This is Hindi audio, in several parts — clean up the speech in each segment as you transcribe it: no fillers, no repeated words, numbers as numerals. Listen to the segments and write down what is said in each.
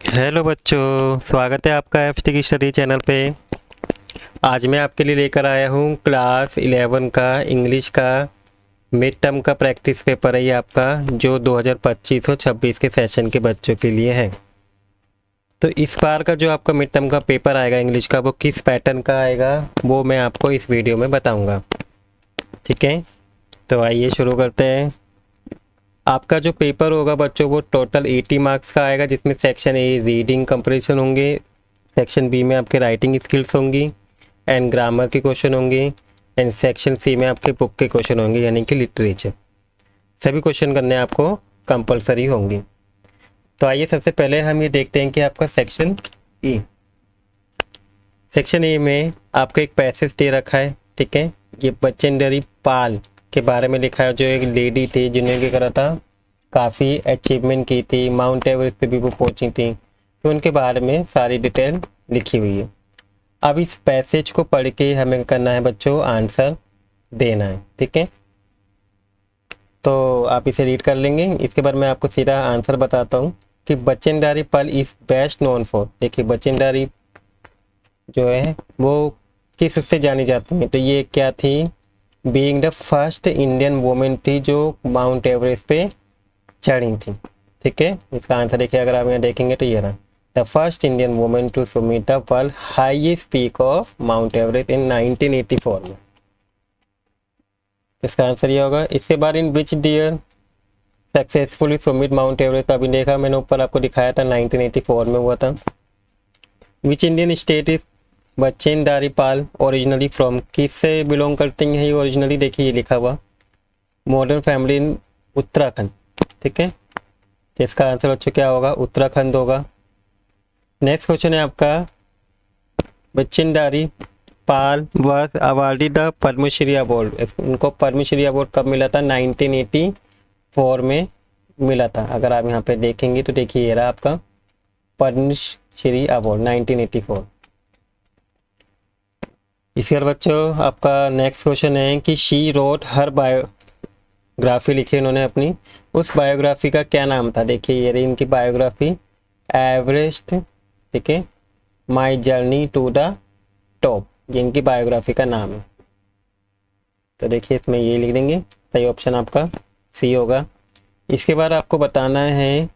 हेलो बच्चों, स्वागत है आपका एफटी की स्टडी चैनल पे। आज मैं आपके लिए लेकर आया हूँ क्लास 11 का इंग्लिश का मिड टर्म का प्रैक्टिस पेपर है ये आपका, जो 2025 और 26 के सेशन के बच्चों के लिए है। तो इस बार का जो आपका मिड टर्म का पेपर आएगा इंग्लिश का, वो किस पैटर्न का आएगा वो मैं आपको इस वीडियो में बताऊँगा। ठीक है, तो आइए शुरू करते हैं। आपका जो पेपर होगा बच्चों वो टोटल 80 मार्क्स का आएगा, जिसमें सेक्शन ए रीडिंग कंप्रीहेंशन होंगे, सेक्शन बी में आपके राइटिंग स्किल्स होंगी एंड ग्रामर के क्वेश्चन होंगे, एंड सेक्शन सी में आपके बुक के क्वेश्चन होंगे यानी कि लिटरेचर। सभी क्वेश्चन करने आपको कंपलसरी होंगे। तो आइए सबसे पहले हम ये देखते हैं कि आपका सेक्शन ए में आपको एक पैसेज दे रखा है। ठीक है, ये बचेंद्री पाल के बारे में लिखा है, जो एक लेडी थी जिन्होंने क्या करा था, काफ़ी अचीवमेंट की थी, माउंट एवरेस्ट पे भी वो पहुंची थी। तो उनके बारे में सारी डिटेल लिखी हुई है। अब इस पैसेज को पढ़ के हमें करना है बच्चों, आंसर देना है। ठीक है, तो आप इसे रीड कर लेंगे। इसके बाद मैं आपको सीधा आंसर बताता हूँ कि Bachendri Pal is best known for. देखिए बचेंद्री जो है वो किस उससे जानी जाती है, तो ये क्या थी, being the first Indian women थी जो माउंट एवरेस्ट पे चढ़ी थी। ठीक है, इसका आंसर देखिए, अगर आप यहाँ देखेंगे तो ये रहा, the first Indian women to summit the world highest peak of Mount Everest in 1984 में। इसका आंसर ये होगा। इसके बाद in which dear successfully summit Mount Everest, अभी देखा मैंने ऊपर आपको दिखाया था 1984 में हुआ था। Which Indian state is Bachendri Pal originally from, किससे बिलोंग करते हैं ये ओरिजिनली, देखिए ये लिखा हुआ मॉडर्न फैमिली इन उत्तराखंड। ठीक है, इसका आंसर बच्चों क्या होगा, उत्तराखंड होगा। नेक्स्ट क्वेश्चन है आपका, Bachendri Pal was awarded the Padma Shri award, उनको पद्मश्री अवार्ड कब मिला था, 1984 में मिला था। अगर आप यहाँ पे देखेंगे तो देखिए ये रहा आपका पद्मश्री अवार्ड 1984। इसके बाद बच्चों आपका नेक्स्ट क्वेश्चन है कि शी रोट हर बायोग्राफी लिखी उन्होंने अपनी, उस बायोग्राफी का क्या नाम था। देखिए ये रही इनकी बायोग्राफी, एवरेस्ट, ठीक है, my journey to the top, ये इनकी बायोग्राफी का नाम है। तो देखिए इसमें ये लिख देंगे, सही ऑप्शन आपका सी होगा। इसके बाद आपको बताना है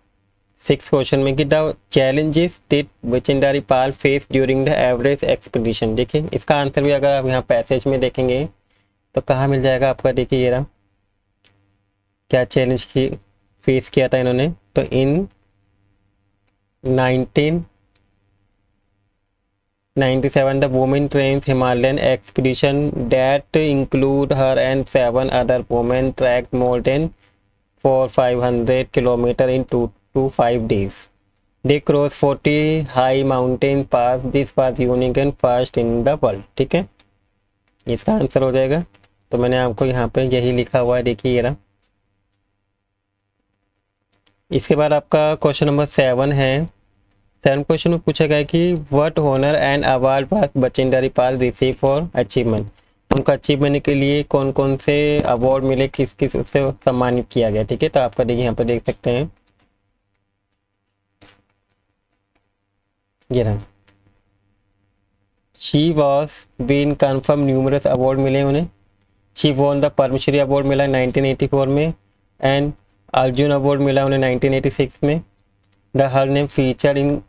6 क्वेश्चन में कि the challenges did Bachendri Pal face during the Everest expedition. देखिए इसका आंसर भी अगर आप यहाँ पैसेज में देखेंगे तो कहाँ मिल जाएगा आपका, देखिए ये रहा, क्या चैलेंज की फेस किया था इन्होंने, तो इन 1997 the women trains Himalayan expedition that include her and 7 other women tracked more than 400-500 kilometre in 2 to 5 days. They crossed 40 high mountain pass. This was unique and first in the world. ठीक है, इसका आंसर हो जाएगा। तो मैंने आपको यहाँ पे यही लिखा हुआ है, देखिए ये रहा। इसके बाद आपका क्वेश्चन नंबर 7 है। 7 क्वेश्चन में पूछा गया कि what honour and award was Bachendri Pal receive for achievement, उनका अचीवमेंट के लिए कौन कौन से अवार्ड मिले, किस किस उससे सम्मानित किया गया। ठीक है, तो आपका देखिए यहाँ पर देख सकते हैं ये रहा, she was been confirm numerous award मिले उन्हें। She won the Padma Shri award मिला 1984 में, एंड अर्जुन अवार्ड मिला उन्हें 1986 में। The her name feature in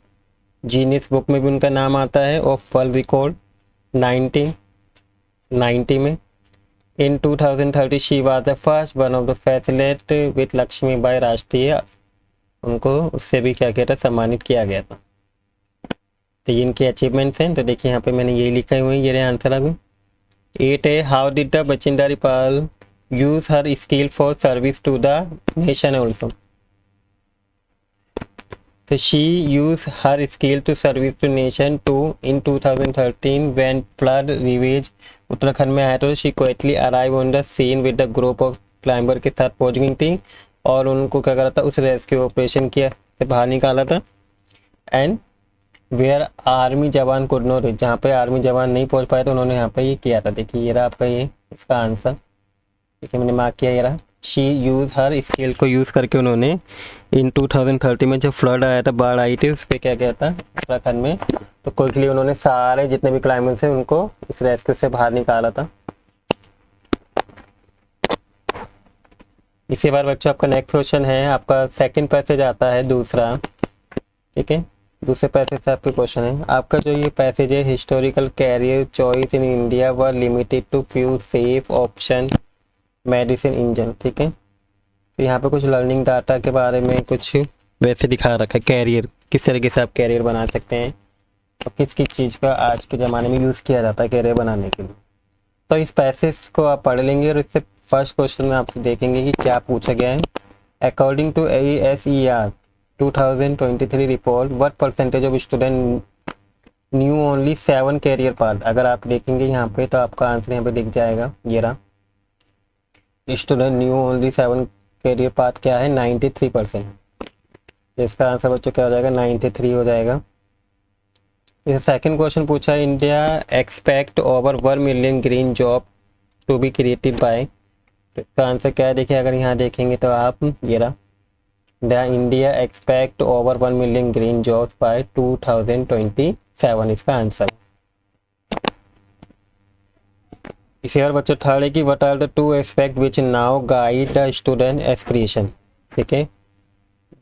genius book में भी उनका नाम आता है ऑफ वर्ल्ड रिकॉर्ड 1990 में। In 2030 she was the first one of the facilitate with Lakshmibai Rashtriya, उनको उससे भी क्या किया था, सम्मानित किया गया था। तो ये इनके अचीवमेंट्स हैं। तो देखिए यहाँ पे मैंने यही लिखा हुआ है, ये रहे आंसर। अभी 8 है, how did the Bachendri Pal use her skill for service to the nation also. तो she use her skill to service to nation to in 2013 when flood ravage Uttarakhand में आया, तो she quickly arrive on the scene with the group of climber के साथ पहुंच गई थी और उनको क्या करा था, उस रेस्क्यू ऑपरेशन किया से बाहर निकाला था। एंड वेयर आर्मी जवान कुड नॉट रीच, जहाँ पे आर्मी जवान नहीं पहुंच पाए तो उन्होंने यहाँ पे ये किया था। देखिए ये रहा आपका ये इसका आंसर, देखिए मैंने मार्क किया, ये रहा शी यूज़ हर स्किल को यूज़ करके उन्होंने इन 2030 में जब फ्लड आया था, बाढ़ आई थी, उस पर क्या किया था उत्तराखंड में, तो क्विकली उन्होंने सारे जितने भी क्लाइमेट्स हैं उनको इस रेस्क्यू से बाहर निकाला था। इसी बार बच्चों आपका नेक्स्ट क्वेश्चन है, आपका सेकंड पैसेज आता है दूसरा, ठीक है। दूसरे पैसेज से आपके क्वेश्चन है, आपका जो ये पैसेज है, historical career choice in India were limited to few safe option medicine engine, ठीक है। तो यहाँ पे कुछ लर्निंग डाटा के बारे में कुछ वैसे दिखा रखा है, कैरियर किस तरीके से आप कैरियर बना सकते हैं और किस किस चीज़ का आज के ज़माने में यूज़ किया जाता है कैरियर बनाने के लिए। तो इस पैसेज को आप पढ़ लेंगे और इससे फर्स्ट क्वेश्चन में आपसे देखेंगे कि क्या पूछा गया है। According to ASER 2023 report, what percentage of student new only 7 career path. अगर आप देखेंगे यहाँ पे तो आपका आंसर यहाँ पे दिख जाएगा, ये रहा, student new only 7 career path क्या है, 93%। इसका आंसर बच्चों क्या हो जाएगा, 93 हो जाएगा। इस सेकंड क्वेश्चन पूछा है, India expect over 1 million green job to be created by, तो इसका आंसर क्या है, देखिए अगर यहाँ देखेंगे तो आप, ये रहा, the India expect over 1 million green jobs by 2027, इसका आंसर। इसी और बच्चों थर्ड है कि what are the 2 aspect which now guide the student aspiration, ठीक है।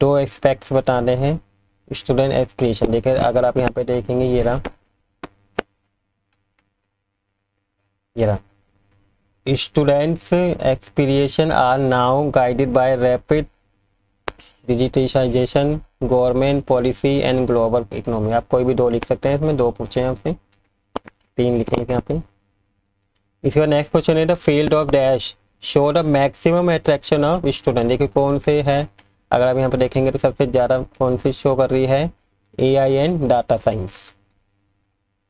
2 एस्पेक्ट्स बताने हैं स्टूडेंट एस्पिरेशन। देखिए अगर आप यहाँ पे देखेंगे, ये रहा, students experience are now guided by rapid digitization, government policy and global economy. आप कोई भी 2 लिख सकते हैं, इसमें 2 पूछे हैं आपसे, 3 लिखेंगे यहाँ पे। इसके बाद नेक्स्ट क्वेश्चन है, the field of dash show the maximum attraction of student. देखिए कौन से है, अगर आप यहाँ पे देखेंगे तो सबसे ज़्यादा कौन सी शो कर रही है, AI एंड डाटा साइंस।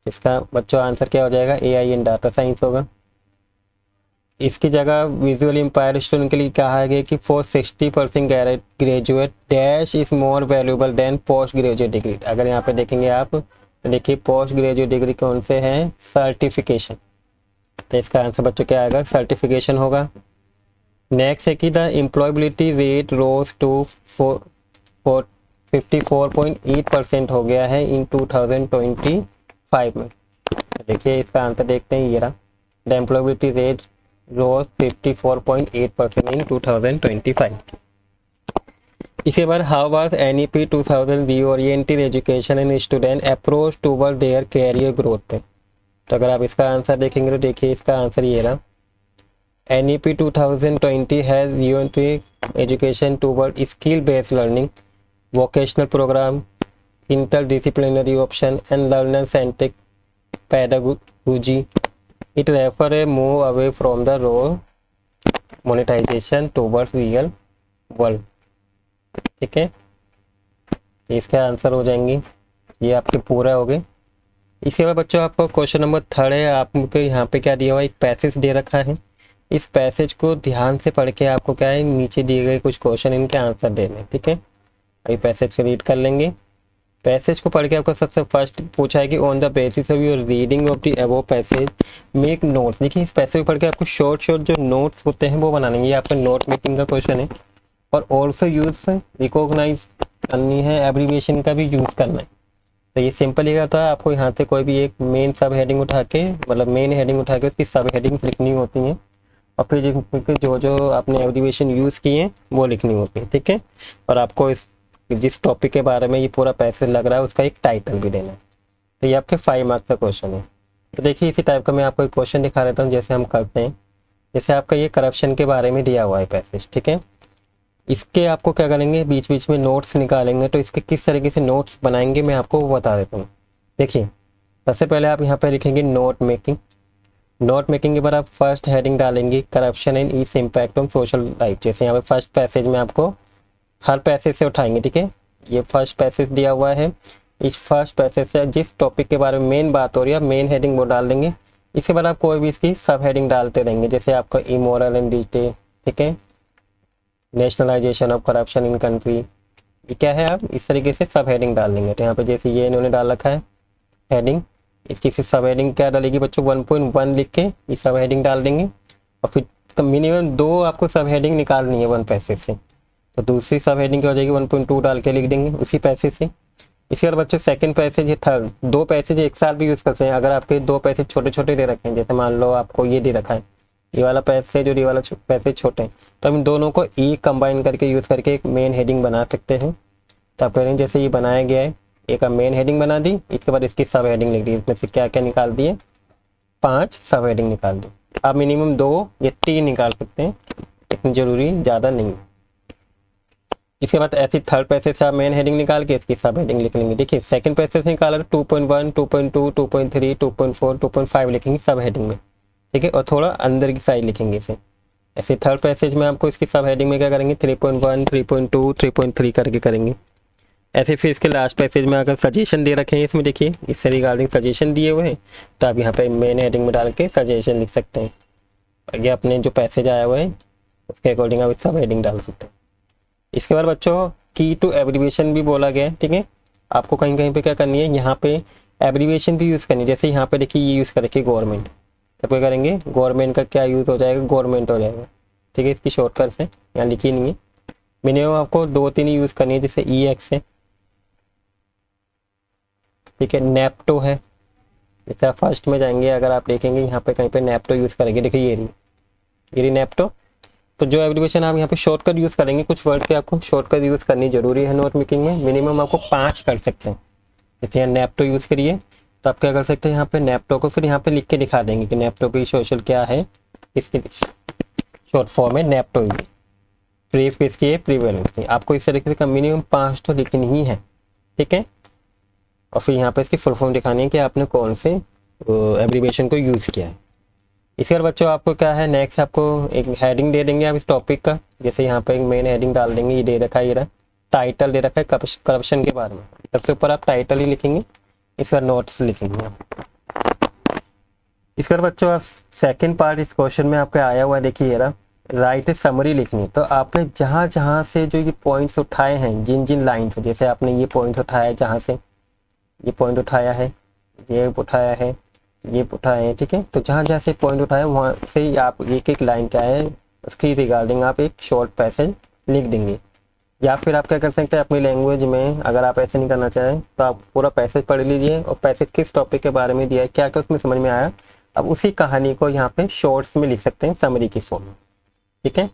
इसका बच्चों आंसर क्या हो जाएगा, AI एंड डाटा साइंस होगा। इसकी जगह विजुअली इम्पायर स्टूडेंट के लिए कहा गया कि for 60% graduate dash is more valuable then post graduate degree. अगर यहाँ पे देखेंगे आप तो देखिए पोस्ट ग्रेजुएट डिग्री कौन से हैं, सर्टिफिकेशन। तो इसका आंसर बच्चों क्या आएगा, सर्टिफिकेशन होगा। नेक्स्ट है कि the employability rate rose to 54.8% हो गया है इन 2025 में। देखिए इसका आंसर देखते हैं, ये रहा, the employability rate rose 54.8% in 2025। इसके बाद how was NEP 2000 reoriented education and student approach toward their career growth पे। तो अगर आप इसका आंसर देखेंगे तो देखिए इसका आंसर ये रहा, NEP 2020 has reoriented education toward skill based learning, vocational program, interdisciplinary option and learner centric pedagogy. It refer a move away from the raw monetization towards real world, ठीक है। इसका आंसर हो जाएंगे, ये आपके पूरा हो गए। इसके बाद बच्चों आपको क्वेश्चन नंबर 3 है, आपको यहाँ पे क्या दिया हुआ, एक पैसेज दे रखा है। इस पैसेज को ध्यान से पढ़ के आपको क्या है, नीचे दिए गए कुछ क्वेश्चन इनके आंसर देने, ठीक है। अभी पैसेज को रीड कर लेंगे। पैसेज को पढ़ के आपको सबसे फर्स्ट पूछा है कि on the basis of your reading of the above passage make notes. देखिए इस पैसेज को पढ़ के आपको शॉर्ट जो नोट्स होते हैं वो बनाने, ये आपका नोट मेकिंग का क्वेश्चन है। और ऑल्सो यूज रिकॉग्नाइज करनी है, एब्रीविएशन का भी यूज़ करना है। तो ये सिंपल ही होता है, आपको यहाँ से कोई भी एक मेन सब हेडिंग उठा के, मतलब मेन हेडिंग उठा के उसकी सब हेडिंग्स लिखनी होती हैं और फिर जो जो आपने एब्रीविएशन यूज़ किए हैं वो लिखनी होती है, ठीक है। और आपको इस जिस टॉपिक के बारे में ये पूरा पैसेज लग रहा है उसका एक टाइटल भी देना है। तो ये आपके 5 मार्क्स का क्वेश्चन है। तो देखिए इसी टाइप का मैं आपको एक क्वेश्चन दिखा देता हूँ जैसे हम करते हैं। जैसे आपका ये करप्शन के बारे में दिया हुआ है पैसेज, ठीक है। इसके आपको क्या करेंगे, बीच बीच में नोट्स निकालेंगे। तो इसके किस तरीके से नोट्स बनाएंगे मैं आपको वो बता देता हूँ। देखिए सबसे पहले आप यहाँ पर लिखेंगे नोट मेकिंग। नोट मेकिंग के बाद आप फर्स्ट हेडिंग डालेंगे corruption and its impact on social life. जैसे यहाँ पे फर्स्ट पैसेज में आपको हर पैसेज से उठाएंगे, ठीक है। ये फर्स्ट पैसेज दिया हुआ है, इस फर्स्ट पैसेज से जिस टॉपिक के बारे में मेन बात हो रही है मेन हेडिंग वो डाल देंगे। इसके बाद आप कोई भी इसकी सब हेडिंग डालते रहेंगे, जैसे आपका इमोरल एंड डिजिटल, ठीक है, nationalisation of corruption in country, ये क्या है, आप इस तरीके से सब हेडिंग डाल देंगे। तो यहाँ पे जैसे ये इन्होंने डाल रखा है हेडिंग, इसकी फिर सब हेडिंग क्या डालेगी बच्चों, 1.1 लिख के ये सब हेडिंग डाल देंगे। और फिर मिनिमम 2 आपको सब हेडिंग निकालनी है 1 पैसे से। तो दूसरी सब हेडिंग क्या हो जाएगी, 1.2 डाल के लिख देंगे उसी पैसे से। इसके बाद बच्चों सेकंड पैसेज है, थर्ड 2 पैसेज एक साथ भी यूज़ कर सकते हैं। अगर आपके 2 पैसे छोटे छोटे दे रखे हैं, जैसे मान लो आपको ये दे रखा है, ये वाला पैसेज और ये वाला पैसेज छोटे हैं, तो हम दोनों को एक कंबाइन करके यूज़ करके एक मेन हेडिंग बना सकते हैं। तो आप करेंगे जैसे ये बनाया गया है, एक मेन हेडिंग बना दी, इसके बाद इसकी सब हेडिंग लिख दी, इसमें से क्या क्या निकाल दिए, 5 सब हेडिंग निकाल दी। आप मिनिमम 2 या 3 निकाल सकते हैं, इतनी ज़रूरी ज़्यादा नहीं। इसके बाद ऐसी थर्ड पैसेज से आप मेन हेडिंग निकाल के इसकी सब हेडिंग लिख लेंगे। देखिए सेकंड पैसेज से निकाला 2.1, 2.2, 2.3, 2.4, 2.5 लिखेंगे सब हेडिंग में, ठीक है, और थोड़ा अंदर की साइड लिखेंगे इसे। ऐसे थर्ड पैसेज में आपको इसकी सब हेडिंग में क्या करेंगे, 3.1, 3.2, 3.3 करके करेंगे। ऐसे फिर इसके लास्ट पैसेज में अगर सजेशन दे रखे हैं, इसमें देखिए इससे रिगार्डिंग सजेशन दिए हुए हैं, तो आप यहाँ पे मेन हेडिंग में डाल के सजेशन लिख सकते हैं। और ये अपने जो पैसेज आया हुआ है उसके अकॉर्डिंग आप सब हेडिंग डाल सकते हैं। इसके बाद बच्चों की टू एब्रीविएशन भी बोला गया है, ठीक है। आपको कहीं कहीं पे क्या करनी है, यहाँ पे एब्रीविएशन भी यूज़ करनी है। जैसे यहाँ पे देखिए ये यूज़ कर रखिए गवर्नमेंट, तो क्या करेंगे गवर्नमेंट का क्या यूज़ हो जाएगा, गवर्नमेंट हो जाएगा, ठीक है। इसकी शॉर्टकट से यहाँ लिखी नहीं है, मिनिमम आपको 2-3 ही यूज़ करनी है। जैसे EX है, ठीक है, नेप्टो है। जैसे आप फर्स्ट में जाएंगे, अगर आप देखेंगे यहाँ पे कहीं पे नेप्टो यूज़ करेंगे, देखिए ये रही नेप्टो। तो जो एब्रीविएशन आप यहाँ पे शॉर्टकट यूज़ करेंगे, कुछ वर्ड के आपको शॉर्टकट यूज़ करनी जरूरी है नोट मेकिंग में। मिनिमम आपको 5 कर सकते हैं। जैसे यहाँ नेप्टो यूज़ करिए, तो आप क्या कर सकते हैं, यहाँ पे नेप्टो को फिर यहाँ पे लिख के दिखा देंगे कि नेप्टो की सोशल क्या है, इसकी शॉर्ट फॉर्म है नेप्टो। प्रीफ किसकी है, प्रीवेलेंस की। आपको इस तरीके से मिनिमम 5 तो लिखनी ही है, ठीक है। और फिर यहाँ पे इसकी फुल फॉर्म दिखानी है कि आपने कौन से एब्रीविएशन को यूज़ किया है। इसके बाद बच्चों आपको क्या है, नेक्स्ट आपको एक हेडिंग दे देंगे आप इस टॉपिक का। जैसे यहाँ पे एक मेन हेडिंग डाल देंगे, ये दे रखा है, ये रहा टाइटल दे रखा है करप्शन के बारे में, सबसे ऊपर आप टाइटल ही लिखेंगे, इसके बाद नोट्स लिखेंगे आप। इसके बाद बच्चों आप सेकंड पार्ट इस क्वेश्चन में आपका आया हुआ है, देखिए ये रहा राइट ए समरी लिखनी है। तो आपने जहाँ जहाँ से जो ये पॉइंट्स उठाए हैं, जिन जिन लाइन से, जैसे आपने ये पॉइंट्स उठाया, जहाँ से ये पॉइंट उठाया है, ये उठाया है, ये उठाए हैं, ठीक है। तो जहाँ जहाँ से पॉइंट उठाए वहाँ से ही आप एक एक लाइन क्या है उसकी रिगार्डिंग आप एक शॉर्ट पैसेज लिख देंगे। या फिर आप क्या कर सकते हैं, अपनी लैंग्वेज में अगर आप ऐसे नहीं करना चाहें तो आप पूरा पैसेज पढ़ लीजिए, और पैसेज किस टॉपिक के बारे में दिया है, क्या क्या उसमें समझ में आया, अब उसी कहानी को यहाँ पे शॉर्ट्स में लिख सकते हैं समरी की फॉर्म में, ठीक है।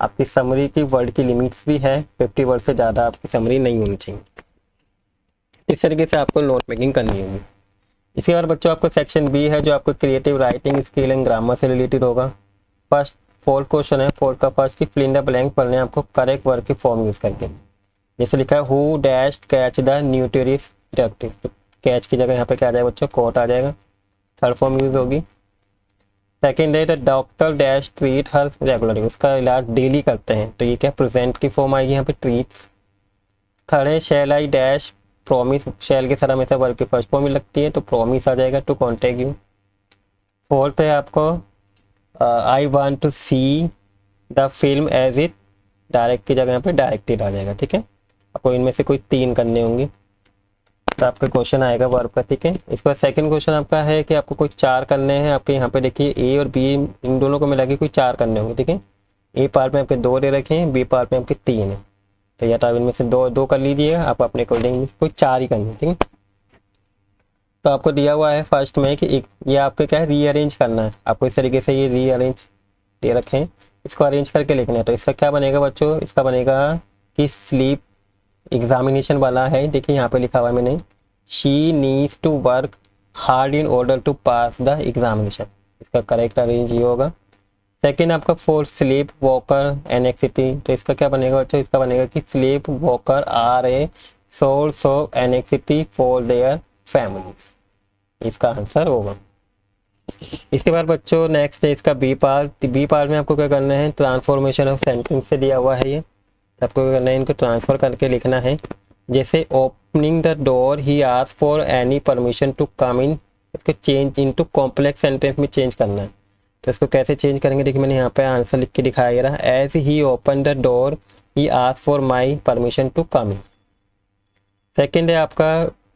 आपकी समरी की वर्ड की लिमिट्स भी है, 50 वर्ड से ज़्यादा आपकी समरी नहीं होनी चाहिए। इस तरीके से आपको नोट मेकिंग करनी होगी। इसी बार बच्चों आपको सेक्शन बी है, जो आपको creative writing skill and grammar से रिलेटेड होगा। फर्स्ट 4 क्वेश्चन है, 4 का फर्स्ट की फिल इन द ब्लैंक पढ़ने आपको करेक्ट वर्ड की फॉर्म यूज करके। जैसे लिखा है हु डैश कैच द न्यूटरिस डक्टिस, तो कैच की जगह यहाँ पे क्या आ जाएगा बच्चों, कॉट आ जाएगा, थर्ड फॉर्म यूज होगी। सेकेंड है the doctor dash treat her regularly, उसका इलाज डेली करते हैं, तो ये क्या प्रेजेंट की फॉर्म आएगी यहाँ पे ट्रीट्स। थर्ड है शैल आई डैश प्रॉमिस, शैल के साथ हमेशा वर्क की फर्स्ट फॉर्म में लगती है, तो प्रॉमिस आ जाएगा टू कॉन्टेक्ट यू। फोर्थ है आपको I want to see the film as it, direct की जगह यहाँ पे डायरेक्टेड आ जाएगा, ठीक है। आपको इनमें से कोई 3 करने होंगे, तो आपका क्वेश्चन आएगा वर्ब का, ठीक है। इसके बाद सेकंड क्वेश्चन आपका है कि आपको कोई 4 करने हैं। आपके यहाँ पे देखिए ए और बी इन दोनों को मिला के कोई 4 करने होंगे, ठीक है। ए पार्ट में आपके 2 दे रखे हैं, बी पार्ट में आपके 3 है, तो या तो आप इनमें से 2 कर लीजिए, आप अपने अकॉर्डिंग कोई 4 ही करनी है, ठीक है। तो आपको दिया हुआ है फर्स्ट में कि एक ये आपको क्या है रीअरेंज करना है, आपको इस तरीके से ये रीअरेंज दे रखे हैं, इसको अरेंज करके लिखना है। तो इसका क्या बनेगा बच्चों, इसका बनेगा कि स्लीप एग्जामिनेशन वाला है, देखिए यहाँ पे लिखा हुआ है मैंने, she needs to work hard in order to pass the examination, इसका करेक्ट अरेंज ये होगा। सेकेंड आपका फॉर स्लीप वॉकर एनेक्सिटी, तो इसका क्या बनेगा बच्चों, इसका बनेगा कि sleep walker are a source of anxiety for their families, इसका आंसर होगा। इसके बाद बच्चों नेक्स्ट है इसका बी पार्ट। बी पार्ट में आपको क्या करना है, ट्रांसफॉर्मेशन ऑफ सेंटेंस से दिया हुआ है ये, आपको क्या करना है, इनको ट्रांसफर करके लिखना है। जैसे opening the door he ask for any permission to come in, इसको चेंज इनटू कॉम्प्लेक्स सेंटेंस में चेंज करना है। तो इसको कैसे चेंज करेंगे, देखिए मैंने यहाँ पे आंसर लिख के दिखाया रहा, as he open the door he ask for my permission to come in. Second है आपका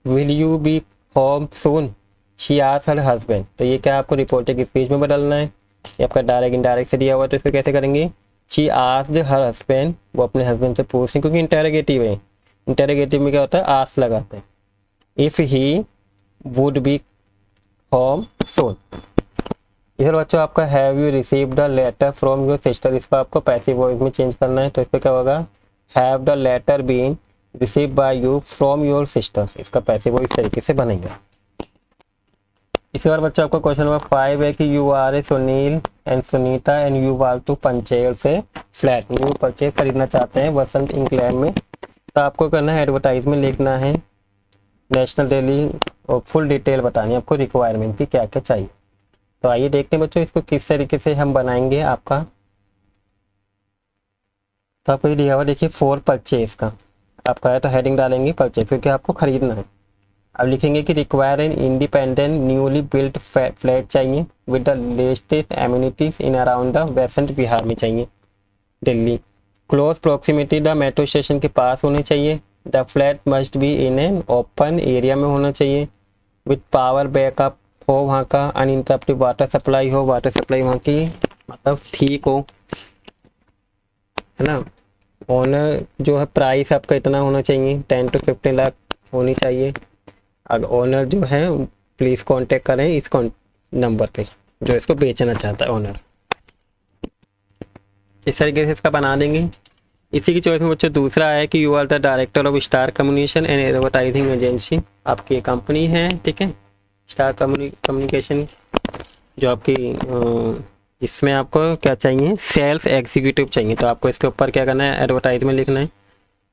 will you be home soon she ask her husband, तो ये क्या आपको रिपोर्टिंग स्पीच में बदलना है। ये आपका डायरेक्ट इनडायरेक्ट से दिया हुआ है, तो इसको कैसे करेंगे? शी आस्क्ड हर हस्बैंड, वो अपने हस्बैंड से पूछ रही, क्योंकि इंटेरोगेटिव है, इंटेरोगेटिव में क्या होता है? आस्क लगाते हैं। If he would be home soon. इधर बच्चों आपका have you received the letter from your sister, इसको आपको पैसिव वॉइस में चेंज करना है, तो इस पर क्या होगा? Have the letter been receive by you from your sister, इसका पैसिव वॉइस तरीके से बनेगा। इसी बार बच्चों आपका क्वेश्चन नंबर 5 है कि you are a Sunil and Sunita and you want to purchase से फ्लैट, न्यू परचेज खरीदना चाहते हैं वसंत इंग्लैंड में, तो आपको करना है एडवर्टाइजमेंट लिखना है नेशनल डेली और फुल डिटेल बतानी है आपको रिक्वायरमेंट की क्या क्या चाहिए। तो आइए देखते हैं बच्चों इसको किस तरीके से हम बनाएंगे आपका। तो आपको ये दिया हुआ देखिए फॉर परचेज का आपका है, तो हेडिंग डालेंगे परचेज, क्योंकि आपको खरीदना है। अब लिखेंगे कि require an independent newly built flat चाहिए with the latest amenities in around the Vasant, Vihar में चाहिए, Delhi. Close proximity the metro station के पास होने चाहिए। The flat must be in an open area में होना चाहिए विथ पावर बैकअप हो वहाँ का, अनइंटरप्टेड वाटर सप्लाई हो, वाटर सप्लाई वहाँ की मतलब ठीक हो, है ना। ओनर जो है प्राइस आपका इतना होना चाहिए, 10 to 15 लाख होनी चाहिए। अगर ओनर जो है प्लीज़ कांटेक्ट करें इस नंबर पे जो इसको बेचना चाहता है ओनर। इस तरीके से इसका बना देंगे। इसी की चॉइस में बच्चों दूसरा है कि you are the director of star communication and advertising agency, आपकी कंपनी है, ठीक है, स्टार कम्युनिकेशन, जो आपकी इसमें आपको क्या चाहिए? सेल्स एग्जीक्यूटिव चाहिए, तो आपको इसके ऊपर क्या करना है? एडवर्टाइजमेंट लिखना है।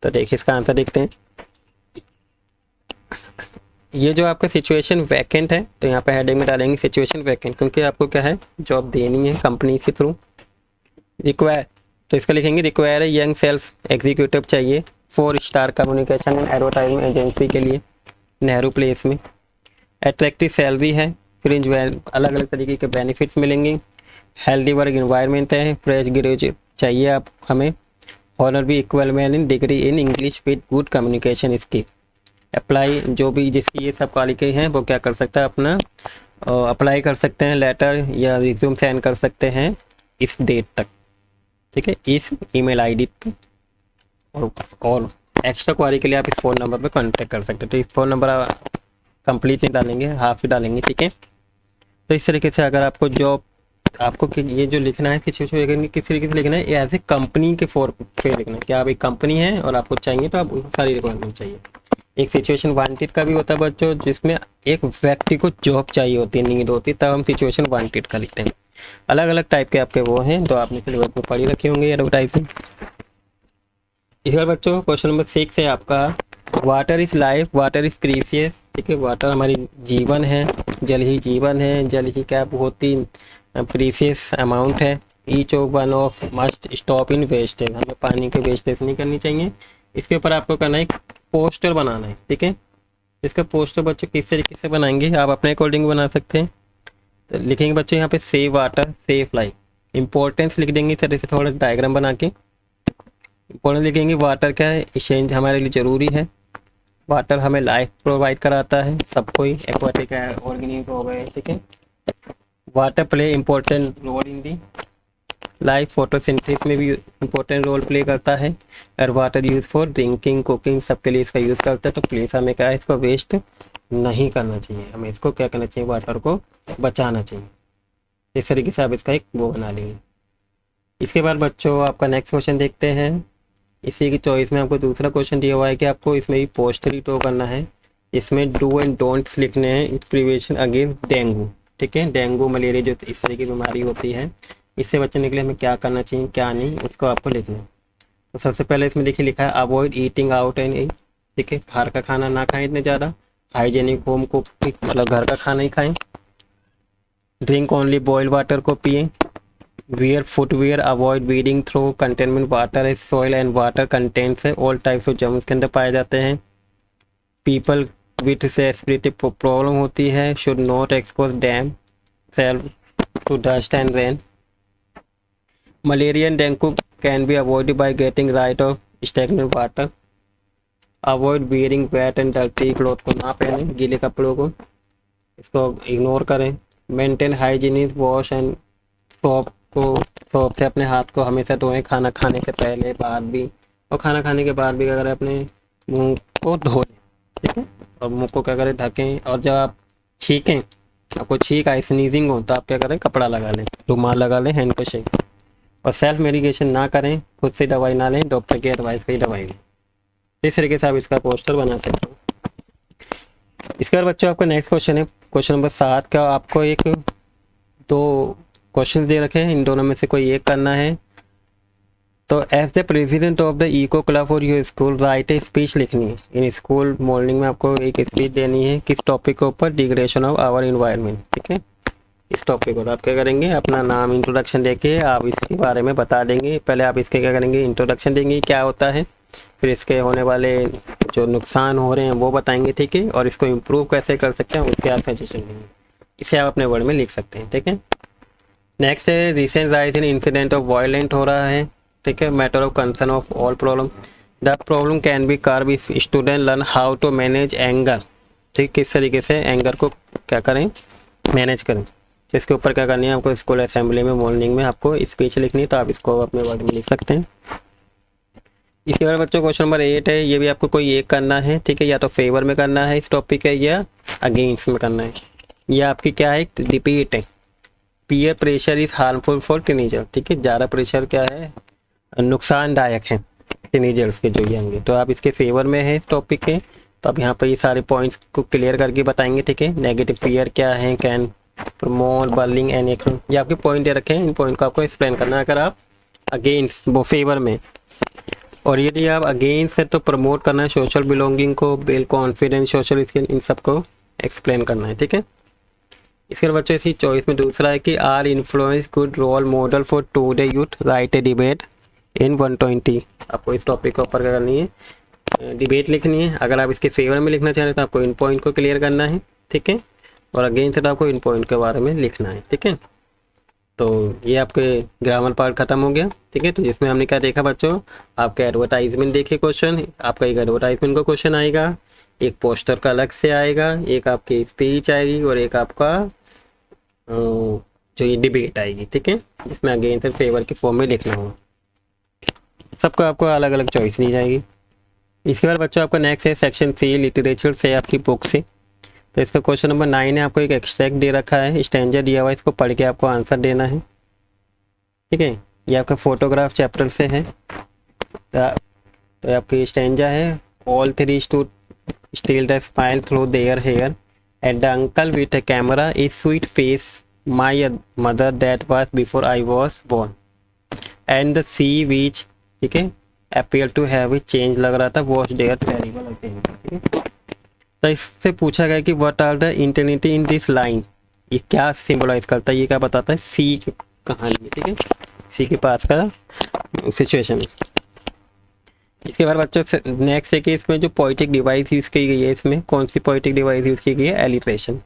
तो देखिए इसका आंसर देखते हैं। ये जो आपका सिचुएशन वैकेंट है, तो यहाँ पे हेडिंग में डालेंगे सिचुएशन वैकेंट, क्योंकि आपको क्या है? जॉब देनी है कंपनी के थ्रू। रिक्वायर, तो इसका लिखेंगे रिक्वायर है यंग सेल्स एग्जीक्यूटिव चाहिए for star communication and advertising agency के लिए, नेहरू प्लेस में। अट्रैक्टिव सैलरी है, फ्रिंज अलग अलग तरीके के बेनिफिट्स मिलेंगे। हेल्दी वर्क इन्वायरमेंट है, फ्रेश ग्रेजुएट चाहिए आप हमें। ऑनर भी equivalent in degree in English with good communication skill. Apply, जो भी जिसकी ये सब क्वालिटी हैं वो क्या कर सकता है? अपना अप्लाई कर सकते हैं, लेटर या रिज्यूम सेंड कर सकते हैं इस डेट तक, ठीक है, इस ईमेल आईडी पे। और एक्स्ट्रा क्वारी के लिए आप इस फ़ोन नंबर पे कांटेक्ट कर सकते हैं। तो इस फ़ोन नंबर कंप्लीट नहीं डालेंगे, हाफ ही डालेंगे, ठीक है। तो इस तरीके से अगर आपको जॉब, आपको ये जो लिखना है किस तरीके से लिखना है? एज ए कंपनी के फॉर पे लिखना है कि आप एक कंपनी है और आपको चाहिए, तो आप सारी रिक्वायरमेंट चाहिए। एक सिचुएशन वांटेड का भी होता है बच्चों, जिसमें एक व्यक्ति को जॉब चाहिए होती है, नीड होती है, तब हम सिचुएशन वांटेड का लिखते हैं। अलग अलग टाइप के आपके वो हैं, तो आपने सिलेबस में पढ़ी रखे होंगे एडवर्टाइजमेंट। इस बार बच्चों क्वेश्चन नंबर 6 है आपका, water is life, water is precious, ठीक है, वाटर हमारी जीवन है, जल ही जीवन है, जल ही क्या बहुत ही प्रीसियस अमाउंट है। Each of one of must stop in wastage, हमें पानी के वेस्टेज नहीं करनी चाहिए। इसके ऊपर आपको करना है पोस्टर बनाना है, ठीक है। इसका पोस्टर बच्चों किस तरीके से बनाएंगे? आप अपने अकॉर्डिंग बना सकते हैं। तो लिखेंगे बच्चों यहाँ पे save water save life, importance लिख देंगे इस तरह से, थोड़ा डायग्राम बना के। इंपॉर्टेंस लिखेंगे वाटर क्या है? एसेंस हमारे लिए ज़रूरी है। वाटर हमें लाइफ प्रोवाइड कराता है, सबको ही, एक्वाटिक है, ऑर्गेनिक हो गए, ठीक है। Water play important role in the life, photosynthesis में भी इम्पोर्टेंट रोल प्ले करता है। और water use for drinking, cooking, सबके लिए इसका यूज़ करता है। तो प्लीज़ हमें क्या है? इसको वेस्ट नहीं करना चाहिए, हमें इसको क्या करना चाहिए? वाटर को बचाना चाहिए। इस तरीके से आप इसका एक वो बना लेंगे। इसके बाद बच्चों आपका नेक्स्ट क्वेश्चन देखते हैं। इसी की चॉइस में आपको दूसरा क्वेश्चन दिया हुआ है कि आपको इसमें भी पोस्टर ही ड्रॉ करना है। इसमें डू एंड डोंट्स लिखने हैं प्रिवेंशन अगेंस्ट डेंगू, ठीक है। डेंगू मलेरिया जो इस तरह की बीमारी होती है, इससे बचने के लिए हमें क्या करना चाहिए क्या नहीं, उसको आपको लिखना है। तो सबसे पहले इसमें देखिए लिखा है अवॉइड ईटिंग आउट एंड, ठीक है, बाहर का खाना ना खाएं इतने ज़्यादा। हाइजेनिक होम को, मतलब घर का खाना ही खाएं। ड्रिंक ओनली बॉइल्ड वाटर को पिएं। Wear footwear, avoid weeding through containment water है, सॉइल एंड वाटर कंटेंट्स है, ऑल टाइप्स ऑफ जर्म्स के अंदर पाए जाते हैं। पीपल विथ से रेस्पिरेटरी प्रॉब्लम होती है should not expose them self to dust and rain. Malaria and dengue can be avoided by getting rid of stagnant water. Avoid wearing wet and dirty cloth को ना पहने, गीले कपड़ों को, इसको इग्नोर करें। Maintain hygienic wash and soap से अपने हाथ को हमेशा धोएं, खाना खाने से पहले, बाद भी, और खाना खाने के बाद भी क्या करें, अपने मुंह को धोएं, ठीक है। और मुंह को क्या करें, ढकें। और जब आप छींकें, आपको छींक आई स्नीजिंग हो, तो आप क्या करें, कपड़ा लगा लें, रुमाल लगा लें, हैंड को शेक। और सेल्फ मेडिकेशन ना करें, खुद से दवाई ना लें, डॉक्टर की एडवाइस पे ही दवाई लें। इस तरीके से आप इसका पोस्टर बना सकते हो। इसके बाद बच्चों आपका नेक्स्ट क्वेश्चन है क्वेश्चन नंबर 7 का। आपको एक दो क्वेश्चन दे रखे हैं, इन दोनों में से कोई एक करना है। तो as the president of the eco club for your school write a speech लिखनी है। इन स्कूल मॉर्निंग में आपको एक स्पीच देनी है, किस टॉपिक के ऊपर, डिग्रेडेशन ऑफ आवर इन्वायरमेंट, ठीक है। इस टॉपिक पर आप क्या करेंगे, अपना नाम इंट्रोडक्शन देके आप इसके बारे में बता देंगे। पहले आप इसके क्या करेंगे, इंट्रोडक्शन देंगे क्या होता है, फिर इसके होने वाले जो नुकसान हो रहे हैं वो बताएंगे, ठीक है। और इसको इम्प्रूव कैसे कर सकते हैं उसके आप सजेशन देंगे। इसे आप अपने वर्ड में लिख सकते हैं, ठीक है। नेक्स्ट है recent rise in incident of violent हो रहा है, ठीक है। Matter of concern of all problem, the problem can be curb if student learn how to manage anger, ठीक। किस तरीके से एंगर को क्या करें, मैनेज करें। तो इसके ऊपर क्या करनी है आपको, स्कूल असेंबली में मॉर्निंग में आपको स्पीच लिखनी है, तो आप इसको अपने वर्ड में लिख सकते हैं। इसके बाद बच्चों क्वेश्चन नंबर 8 है, ये भी आपको कोई एक करना है, ठीक है। या तो फेवर में करना है इस टॉपिक है, या अगेंस्ट में करना है। यह आपकी क्या है, डिबेट है। Peer pressure is harmful for teenager, ठीक है। ज़्यादा प्रेशर क्या है, नुकसानदायक है टीनेजर्स के जो यंग है। तो आप इसके फेवर में है इस टॉपिक के, तो आप यहाँ पर ये सारे पॉइंट्स को क्लियर करके बताएंगे, ठीक है। नेगेटिव पीयर क्या है, can promote bullying and action, ये आपके पॉइंट दे रखे हैं। इन पॉइंट को आपको एक्सप्लेन करना है। अगर आप अगेंस्ट वो फेवर में, और यदि आप अगेंस्ट है तो प्रमोट करना है सोशल बिलोंगिंग को, बिल कॉन्फिडेंस, सोशल स्किल, इन सब को एक्सप्लेन करना है, ठीक है। इसके बाद बच्चों इसी चॉइस में दूसरा है कि are influence good role model for today youth, write a debate in 120। आपको इस टॉपिक के ऊपर क्या करनी है, डिबेट लिखनी है। अगर आप इसके फेवर में लिखना चाह रहे हैं तो आपको इन पॉइंट को क्लियर करना है, ठीक है। और अगेंस्ट है तो आपको इन पॉइंट के बारे में लिखना है, ठीक है। तो ये आपके ग्रामर पार्ट खत्म हो गया, ठीक है। तो जिसमें हमने क्या देखा बच्चों, आपका एडवर्टाइजमेंट देखे क्वेश्चन, आपका एक एडवर्टाइजमेंट का क्वेश्चन आएगा, एक पोस्टर का अलग से आएगा, एक आपकी स्पीच आएगी, और एक आपका जो ये डिबेट आएगी, ठीक है। इसमें अगेंस्ट और फेवर के फॉर्म में लिखना होगा। सबको आपको अलग अलग चॉइस दी जाएगी। इसके बाद बच्चों आपका नेक्स्ट है सेक्शन सी, लिटरेचर से आपकी बुक से। तो इसका क्वेश्चन नंबर 9 है, आपको एक एक्सट्रैक्ट दे रखा है, स्टैंजर दिया हुआ है, इसको पढ़ के आपको आंसर देना है, ठीक है। ये आपका फोटोग्राफ चैप्टर से है। तो आपकी स्टैंजा है, all three stood still the smile through their hair at the uncle with a camera a sweet face my mother that was before I was born and the sea which, ठीक है, appear to have a change, लग रहा था वॉच देयर टेरिबल, ठीक है। तो इससे पूछा गया कि what are the eternity in this line, ये क्या सिंबलाइज करता है, ये क्या बताता है, सी की कहानी है, ठीक है, सी के पास का सिचुएशन। इसके बाद बच्चों नेक्स्ट है कि इसमें जो पोइटिक डिवाइस यूज़ की गई है, इसमें कौन सी पोइटिक डिवाइस यूज़ की गई है, एलिट्रेशन।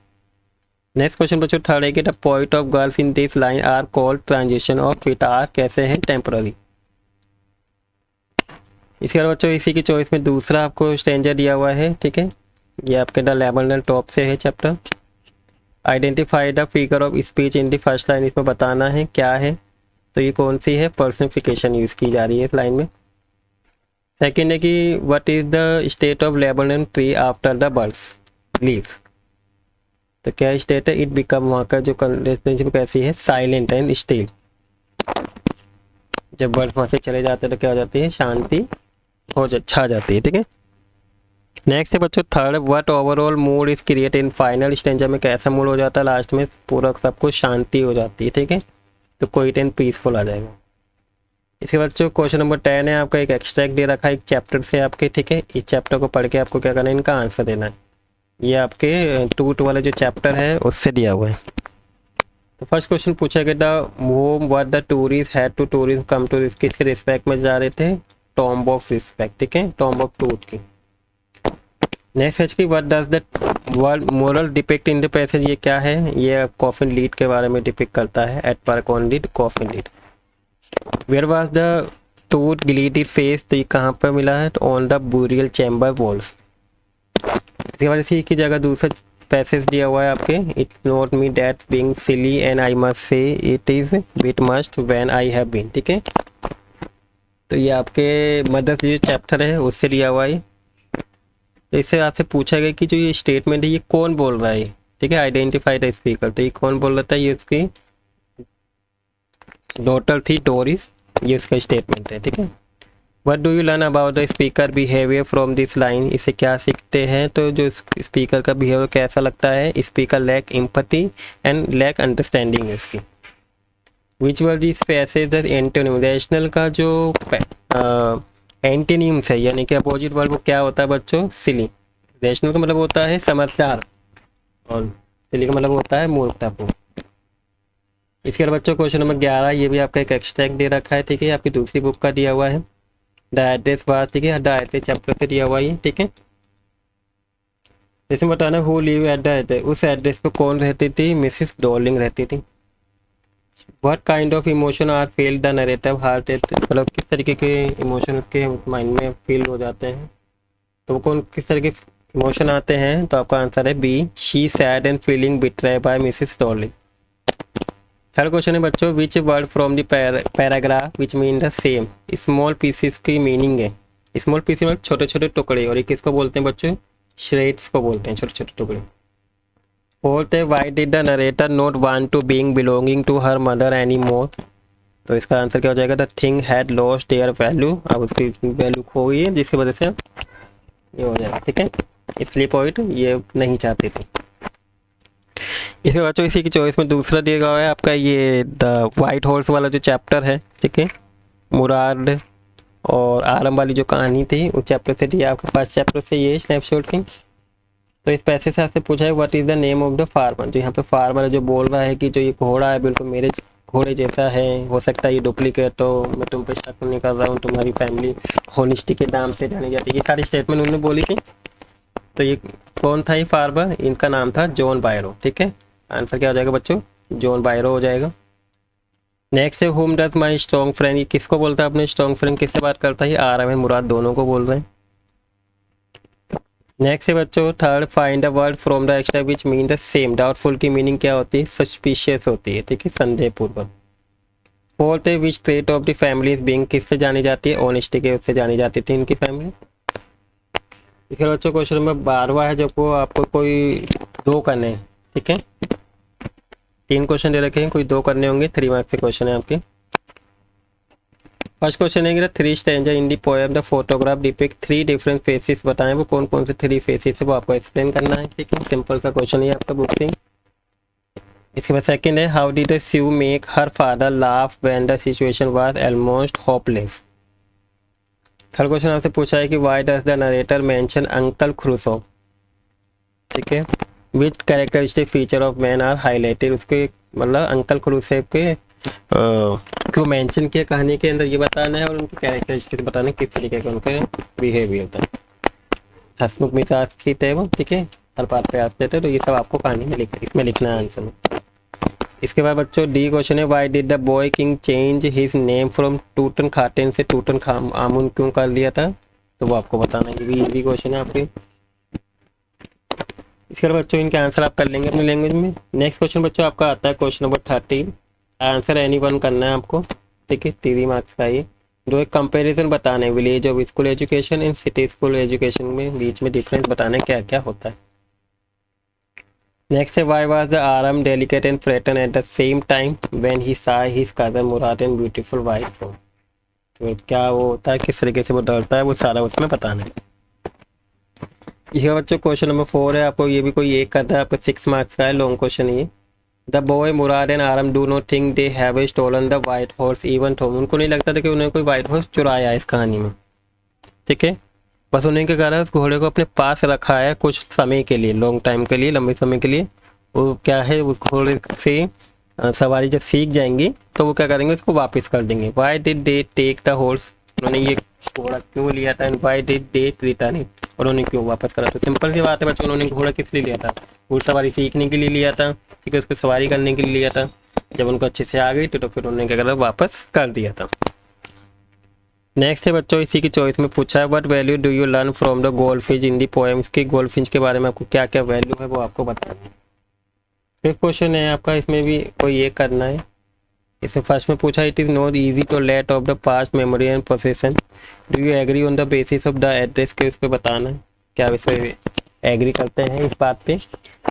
नेक्स्ट क्वेश्चन बच्चों थर्ड है कि the point of girls in this line are called transition of fit, are कैसे है, टेम्पररी। इसके बाद बच्चों इसी की चॉइस में दूसरा आपको स्टैंजर दिया हुआ है, ठीक है। ये आपके द लेबल टॉप से है chapter. Identify the figure of speech in the first line, इसमें बताना है क्या है। तो ये कौन सी है, पर्सनिफिकेशन यूज़ की जा रही है इस लाइन में। सेकेंड है कि what is the state of label tree after the birds leaves, तो क्या स्टेट है, इट बिकम, वहाँ का जो रिलेशनशिप कैसी है, साइलेंट एंड स्टिल। जब बर्ड्स वहाँ से चले जाते हैं तो क्या हो जाती है, शांति छा जाती है, ठीक है। नेक्स्ट है बच्चों third, what overall mood is create in final stanza में, कैसा मूड हो जाता है लास्ट में, पूरा सब कुछ शांति हो जाती है, ठीक है। तो क्वाइट एंड पीसफुल आ जाएगा। इसके बाद जो क्वेश्चन नंबर 10 है, आपका एक एक्सट्रैक्ट दे रखा है एक चैप्टर से आपके, ठीक है। इस चैप्टर को पढ़ के आपको क्या करना है, इनका आंसर देना है। ये आपके टूट वाला जो चैप्टर है उससे दिया हुआ है। तो फर्स्ट क्वेश्चन पूछा गया the home what the tourist had to tourist come to, किसके रिस्पेक्ट में जा रहे थे, टॉम्ब ऑफ रिस्पेक्ट, ठीक है, टॉम्ब ऑफ टूट की। नेक्स्ट है कि what does the word moral depict in the passage, ये क्या है, ये कॉफिन लीड के बारे में डिपिक्ट करता है। At park on lead coffin lead. Where was the tut gilded face, तो ये कहाँ पर मिला है, on the burial chamber walls. इसके बाद इसी की जगह दूसरा पैसेज दिया हुआ है आपके, it's not me that's being silly and I must say it is bit must when I have been. ठीक है, तो ये आपके मदर्स जो चैप्टर है उससे लिया हुआ है। तो इससे आपसे पूछा गया कि जो ये स्टेटमेंट है ये कौन बोल रहा है। ठीक है, आइडेंटिफाई द स्पीकर, तो ये कौन बोल रहा था, ये उसकी डॉटर थी डोरिस, ये उसका स्टेटमेंट है। ठीक है, what do you learn about the speaker behaviour from this line, इससे क्या सीखते हैं, तो जो स्पीकर का बिहेवियर कैसा लगता है, speaker lack empathy and lack understanding है उसकी। Which word is passage the antonym, rational का जो एंटीनियम्स है यानी कि अपोजिट वर्ड वो क्या होता है बच्चों, सिली। रैशनल का मतलब होता है समझदार और सिली का मतलब होता है मूर्खतापूर्ण। इसके बाद बच्चों क्वेश्चन नंबर 11, ये भी आपका एक एक्सट्रैक्ट दे रखा है। ठीक है, आपकी दूसरी बुक का दिया हुआ है, द एड्रेस बार। ठीक है, द एड्रेस चैप्टर से दिया हुआ है। ठीक है, इसमें बताना who live at the address, उस एड्रेस पे कौन रहती थी, मिसिस डॉर्लिंग रहती थी। What kind of emotion are feel the narrative heart, मतलब किस तरीके के इमोशन उसके माइंड में फील हो जाते हैं, तो वो कौन किस तरह के इमोशन आते हैं, तो आपका आंसर है B, she sad and feeling betray by Mrs Darling. Third question है बच्चों, which word from the paragraph which mean the same, small pieces की मीनिंग है। स्मॉल पीसेस मतलब छोटे छोटे टुकड़े, और ये किसको बोलते हैं बच्चों, श्रेड्स को बोलते हैं, छोटे छोटे टुकड़े। फोर्थ है, why did the narrator not want to being belonging to her mother any more, तो इसका आंसर क्या हो जाएगा, the thing had lost their value, अब उसकी वैल्यू खो गई है जिसकी वजह से ये हो जाएगा। ठीक है, इसलिए पॉइंट ये नहीं चाहते थे। इसके बाद इसी की चॉइस में दूसरा दिया गया है आपका ये द वाइट हॉर्स वाला जो चैप्टर है। ठीक है, मुराद और आरम वाली जो कहानी थी उस चैप्टर से दिया, आपका फर्स्ट चैप्टर से ये स्नैपशॉट की। तो इस पैसे से आपसे पूछा है what is the name of the farmer, तो यहाँ पे फार्मर जो बोल रहा है कि जो ये घोड़ा है बिल्कुल मेरे घोड़े जैसा है, हो सकता है ये डुप्लीकेट हो, मैं तुम पे शक नहीं कर रहा हूँ, तुम्हारी फैमिली होनिस्टी के नाम से जानी जाती है, ये सारी स्टेटमेंट उन्होंने बोली थी। तो ये कौन था ये फार्मर, इनका नाम था जॉन बायरो। ठीक है, आंसर क्या हो जाएगा बच्चों, जॉन बायरो हो जाएगा। नेक्स्ट है home does my strong friend, ये किसको बोलता है अपने स्ट्रॉन्ग फ्रेंड, किससे बात करता है, ये आरम है मुराद दोनों को बोल रहे हैं। नेक्स्ट है बच्चों third, find a word from the extra which mean the same, doubtful की मीनिंग क्या होती है, सस्पिशियस होती है। ठीक है, संदेहपूर्वक। फोर्थ है which trait of the family is being, किससे जानी जाती है, ऑनेस्टी के उससे जानी जाती थी इनकी फैमिली। फिर बच्चों क्वेश्चन नंबर 12 है, जब को आपको कोई दो करने हैं। ठीक है, 3 क्वेश्चन दे रखे हैं, कोई 2 करने होंगे, 3 मार्क्स के क्वेश्चन है आपके। फर्स्ट क्वेश्चन है कि 3 stanza in the poem the photograph depict 3 different phases, बताएं वो कौन कौन से 3 फेसेस है वो आपको एक्सप्लेन करना है। ठीक है, सिंपल सा क्वेश्चन है आपका बुक से। इसके बाद सेकंड है, how did Sue make her father laugh when the situation was almost hopeless. Third question आपसे पूछा है कि why does the narrator mention uncle Crusoe. ठीक है, which characteristic feature of man are highlighted, उसके मतलब अंकल क्रूसो पे क्यों मेंशन किया कहानी के अंदर ये बताना है, और उनके कैरेक्टरिस्टिक बताना है, किस तरीके का उनके बिहेवियर था। हंसमुख मिजाज की थे वो। ठीक है, हर बात पे हंसते थे, तो ये सब आपको कहानी में इसमें लिखना है आंसर में। इसके बाद बच्चों डी क्वेश्चन है, why did the boy king change his name from Tutankhaten से टूटन आमुन क्यों कर लिया था, तो वो आपको बताना है। ये भी इजी क्वेश्चन है आपके। इसके बाद बच्चों इनके आंसर आप कर लेंगे अपनी लैंग्वेज में। नेक्स्ट क्वेश्चन बच्चों आपका आता है question number 13, answer any one करना है आपको। ठीक है, 3 मार्क्स का ये, जो एक कंपैरिजन बताना है village of school education and city school education में बीच में डिफरेंस बताना है क्या क्या होता है। नेक्स्ट है, why was the Aram delicate and frightened at the same time when he saw his cousin Mourad and beautiful wife, तो क्या वो होता है, किस तरीके से वो डरता है, वो सारा उसमें बताना है। ये बच्चों क्वेश्चन नंबर 4 है, आपको ये भी कोई एक करना है, आपको 6 मार्क्स का है, लॉन्ग क्वेश्चन ये। The boy Mourad and Aram do not think they have stolen the white horse even though, उनको नहीं लगता था कि उन्हें कोई वाइट हॉर्स चुराया है इस कहानी में। ठीक है, बस उन्हें क्या करा है, उस घोड़े को अपने पास रखा है कुछ समय के लिए, लॉन्ग टाइम के लिए, लंबे समय के लिए। वो क्या है, उस घोड़े से सवारी जब सीख जाएंगी तो वो क्या करेंगे, उसको वापस कर देंगे। Why did they take the horse, उन्होंने ये घोड़ा क्यों लिया था, and why did they return it, और उन्होंने क्यों वापस करा। तो सिंपल सी बात है बच्चों, उन्होंने घोड़ा किस लिए लिया था, घुड़सवारी सीखने के लिए लिया था। ठीक है, उसको सवारी करने के लिए लिया था। जब उनको अच्छे से आ गई तो फिर उन्होंने क्या करा, वापस कर दिया था। नेक्स्ट है बच्चों, इसी की चॉइस में पूछा है what value do you learn from the goldfish in the poems, की गोल्डफिश के बारे में आपको क्या क्या वैल्यू है वो आपको बताना है। फिफ्थ क्वेश्चन है आपका, इसमें भी कोई ये करना है। इसमें फर्स्ट में पूछा it is not easy to let off the past memory and possession, do you agree on the basis of the address, के उस पर बताना है क्या आप इस पर एग्री करते हैं इस बात पे।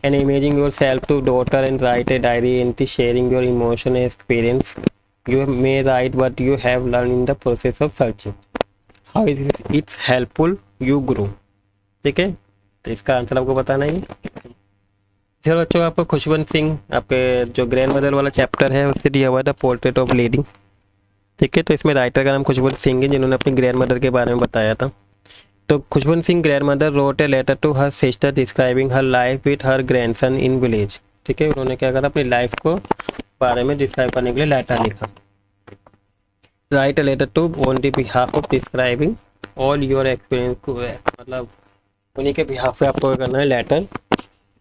And imaging your self to daughter and write a diary entry sharing your emotion experience, you may write what you have learned in the process of searching, how is it's helpful you grow। ठीक है, तो इसका आंसर आपको बताना है। चलो बच्चों, आपको खुशवंत सिंह आपके जो ग्रैंड मदर वाला चैप्टर है उससे दिया हुआ था पोर्ट्रेट ऑफ लेडी। ठीक है, तो इसमें राइटर का नाम खुशवंत सिंह है जिन्होंने अपनी ग्रैंड मदर के बारे में बताया था। तो Khushwant Singh grand mother wrote a letter to her sister describing her life with her grandson in village. ठीक है, उन्होंने क्या करा, अपनी लाइफ को बारे में डिस्क्राइब करने के लिए लेटर लिखा। Write a letter to on the behalf of describing all your experience, को मतलब उन्हीं के बिहाफ पे आपको करना है, लेटर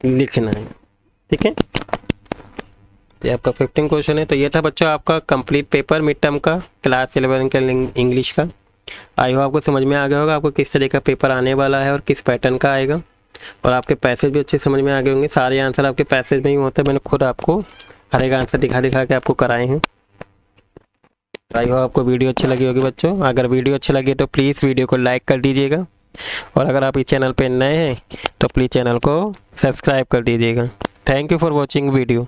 लिखना है। ठीक है, ये आपका 15 क्वेश्चन है। तो ये था बच्चों आपका कंप्लीट पेपर मिड टर्म का क्लास 11 का इंग्लिश का। आई होप आपको समझ में आ गया होगा आपको किस तरह का पेपर आने वाला है और किस पैटर्न का आएगा, और आपके पैसेज भी अच्छे समझ में आ गए होंगे। सारे आंसर आपके पैसेज में ही होते हैं, मैंने खुद आपको हर एक आंसर दिखा दिखा के आपको कराए हैं। आई होप आपको वीडियो अच्छी लगी होगी बच्चों। अगर वीडियो अच्छी लगी तो प्लीज़ वीडियो को लाइक कर दीजिएगा, और अगर आप इस चैनल पर नए हैं तो प्लीज़ चैनल को सब्सक्राइब कर दीजिएगा। Thank you for watching video.